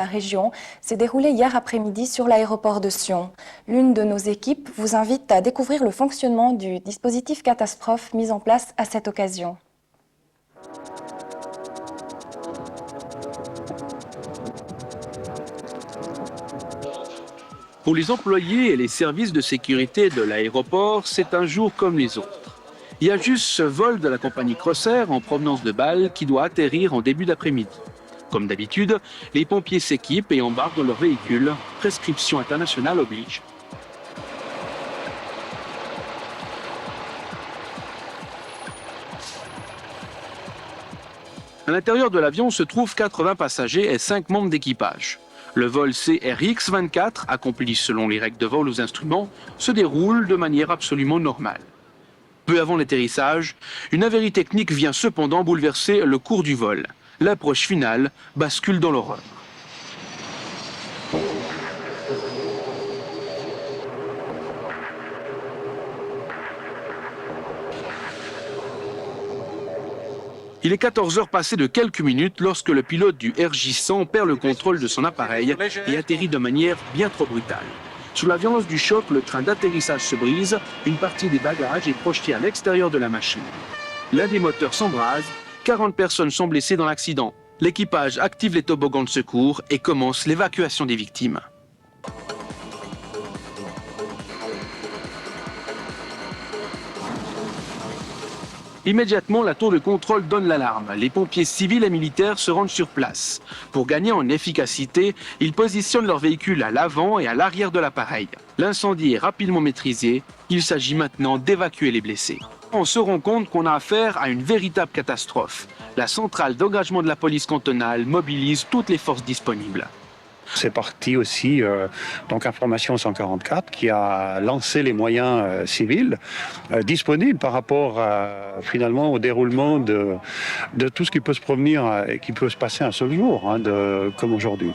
La région s'est déroulée hier après-midi sur l'aéroport de Sion. L'une de nos équipes vous invite à découvrir le fonctionnement du dispositif catastrophe mis en place à cette occasion. Pour les employés et les services de sécurité de l'aéroport, c'est un jour comme les autres. Il y a juste ce vol de la compagnie Crossair en provenance de Bâle qui doit atterrir en début d'après-midi. Comme d'habitude, les pompiers s'équipent et embarquent dans leur véhicule. Prescription internationale oblige. À l'intérieur de l'avion se trouvent 80 passagers et 5 membres d'équipage. Le vol CRX-24, accompli selon les règles de vol aux instruments, se déroule de manière absolument normale. Peu avant l'atterrissage, une avarie technique vient cependant bouleverser le cours du vol. L'approche finale bascule dans l'horreur. Il est 14 heures passées de quelques minutes lorsque le pilote du RJ-100 perd le contrôle de son appareil et atterrit de manière bien trop brutale. Sous la violence du choc, le train d'atterrissage se brise, une partie des bagages est projetée à l'extérieur de la machine. L'un des moteurs s'embrase, 40 personnes sont blessées dans l'accident. L'équipage active les toboggans de secours et commence l'évacuation des victimes. Immédiatement, la tour de contrôle donne l'alarme. Les pompiers civils et militaires se rendent sur place. Pour gagner en efficacité, ils positionnent leur véhicule à l'avant et à l'arrière de l'appareil. L'incendie est rapidement maîtrisé. Il s'agit maintenant d'évacuer les blessés. On se rend compte qu'on a affaire à une véritable catastrophe. La centrale d'engagement de la police cantonale mobilise toutes les forces disponibles. C'est parti aussi, donc Information 144, qui a lancé les moyens civils disponibles par rapport finalement au déroulement de tout ce qui peut se provenir et qui peut se passer un seul jour, comme aujourd'hui.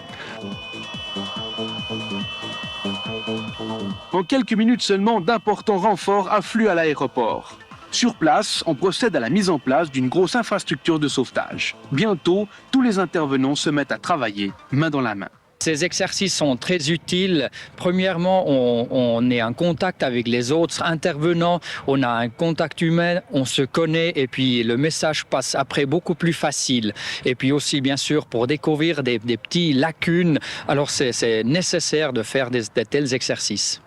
En quelques minutes seulement, d'importants renforts affluent à l'aéroport. Sur place, on procède à la mise en place d'une grosse infrastructure de sauvetage. Bientôt, tous les intervenants se mettent à travailler, main dans la main. Ces exercices sont très utiles. Premièrement, on est en contact avec les autres intervenants, on a un contact humain, on se connaît et puis le message passe après beaucoup plus facile. Et puis aussi, bien sûr, pour découvrir des petites lacunes, alors c'est nécessaire de faire de tels exercices.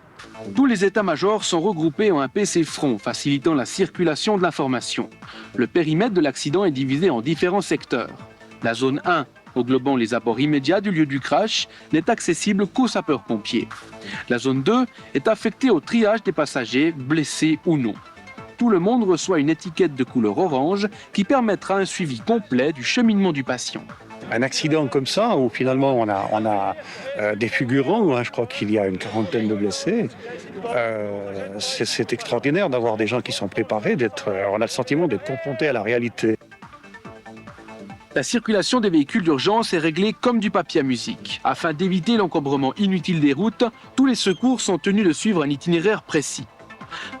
Tous les états-majors sont regroupés en un PC front, facilitant la circulation de l'information. Le périmètre de l'accident est divisé en différents secteurs. La zone 1, englobant les abords immédiats du lieu du crash, n'est accessible qu'aux sapeurs-pompiers. La zone 2 est affectée au triage des passagers, blessés ou non. Tout le monde reçoit une étiquette de couleur orange qui permettra un suivi complet du cheminement du patient. Un accident comme ça, où finalement on a des figurants, je crois qu'il y a une 40aine de blessés, c'est extraordinaire d'avoir des gens qui sont préparés, on a le sentiment d'être confrontés à la réalité. La circulation des véhicules d'urgence est réglée comme du papier à musique. Afin d'éviter l'encombrement inutile des routes, tous les secours sont tenus de suivre un itinéraire précis.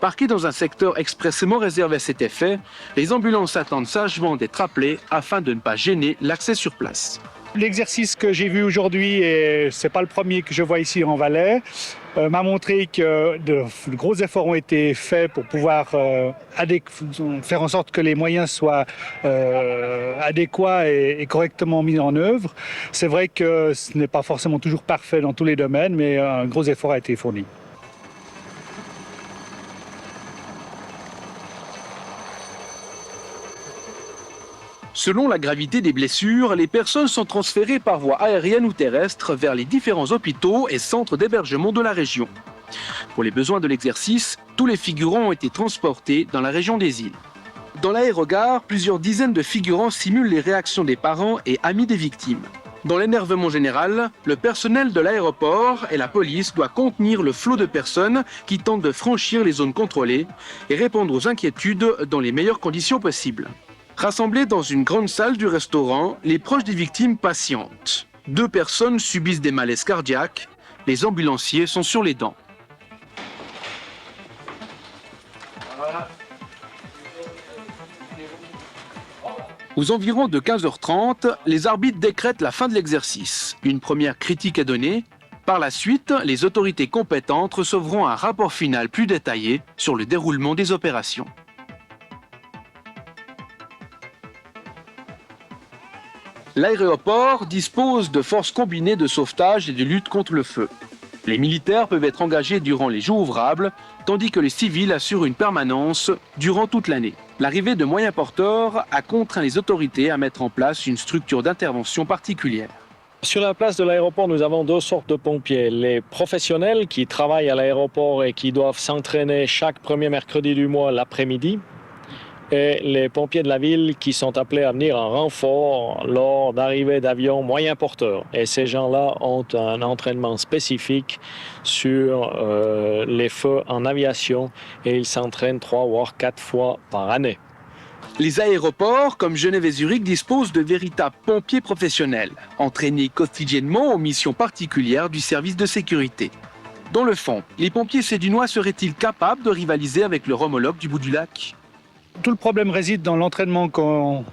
Parqués dans un secteur expressément réservé à cet effet, les ambulances attendent sagement d'être appelées afin de ne pas gêner l'accès sur place. L'exercice que j'ai vu aujourd'hui, et ce n'est pas le premier que je vois ici en Valais, m'a montré que de gros efforts ont été faits pour pouvoir faire en sorte que les moyens soient adéquats et correctement mis en œuvre. C'est vrai que ce n'est pas forcément toujours parfait dans tous les domaines, mais un gros effort a été fourni. Selon la gravité des blessures, les personnes sont transférées par voie aérienne ou terrestre vers les différents hôpitaux et centres d'hébergement de la région. Pour les besoins de l'exercice, tous les figurants ont été transportés dans la région des îles. Dans l'aérogare, plusieurs dizaines de figurants simulent les réactions des parents et amis des victimes. Dans l'énervement général, le personnel de l'aéroport et la police doivent contenir le flot de personnes qui tentent de franchir les zones contrôlées et répondre aux inquiétudes dans les meilleures conditions possibles. Rassemblés dans une grande salle du restaurant, les proches des victimes patientent. 2 personnes subissent des malaises cardiaques. Les ambulanciers sont sur les dents. Aux environs de 15h30, les arbitres décrètent la fin de l'exercice. Une première critique est donnée. Par la suite, les autorités compétentes recevront un rapport final plus détaillé sur le déroulement des opérations. L'aéroport dispose de forces combinées de sauvetage et de lutte contre le feu. Les militaires peuvent être engagés durant les jours ouvrables, tandis que les civils assurent une permanence durant toute l'année. L'arrivée de moyens porteurs a contraint les autorités à mettre en place une structure d'intervention particulière. Sur la place de l'aéroport, nous avons deux sortes de pompiers. Les professionnels qui travaillent à l'aéroport et qui doivent s'entraîner chaque premier mercredi du mois l'après-midi. Et les pompiers de la ville qui sont appelés à venir en renfort lors d'arrivée d'avions moyens porteurs. Et ces gens-là ont un entraînement spécifique sur les feux en aviation et ils s'entraînent 3 voire 4 fois par année. Les aéroports, comme Genève et Zurich, disposent de véritables pompiers professionnels, entraînés quotidiennement aux missions particulières du service de sécurité. Dans le fond, les pompiers sédunois seraient-ils capables de rivaliser avec leur homologue du bout du lac ? Tout le problème réside dans l'entraînement qu'on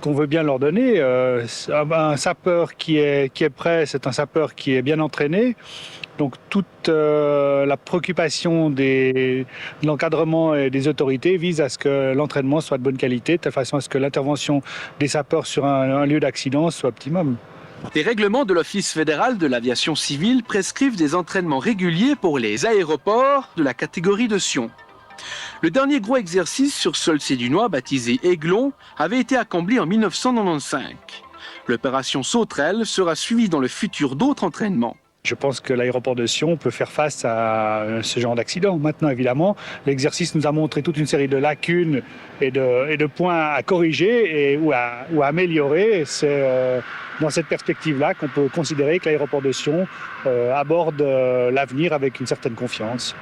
veut bien leur donner. Un sapeur qui est prêt, c'est un sapeur qui est bien entraîné. Donc toute la préoccupation de l'encadrement et des autorités vise à ce que l'entraînement soit de bonne qualité, de telle façon à ce que l'intervention des sapeurs sur un lieu d'accident soit optimum. Des règlements de l'Office fédéral de l'aviation civile prescrivent des entraînements réguliers pour les aéroports de la catégorie de Sion. Le dernier gros exercice sur sol sédunois, baptisé Aiglon, avait été accompli en 1995. L'opération Sauterelle sera suivie dans le futur d'autres entraînements. Je pense que l'aéroport de Sion peut faire face à ce genre d'accident. Maintenant, évidemment, l'exercice nous a montré toute une série de lacunes et de points à corriger ou à améliorer. C'est dans cette perspective-là qu'on peut considérer que l'aéroport de Sion aborde l'avenir avec une certaine confiance.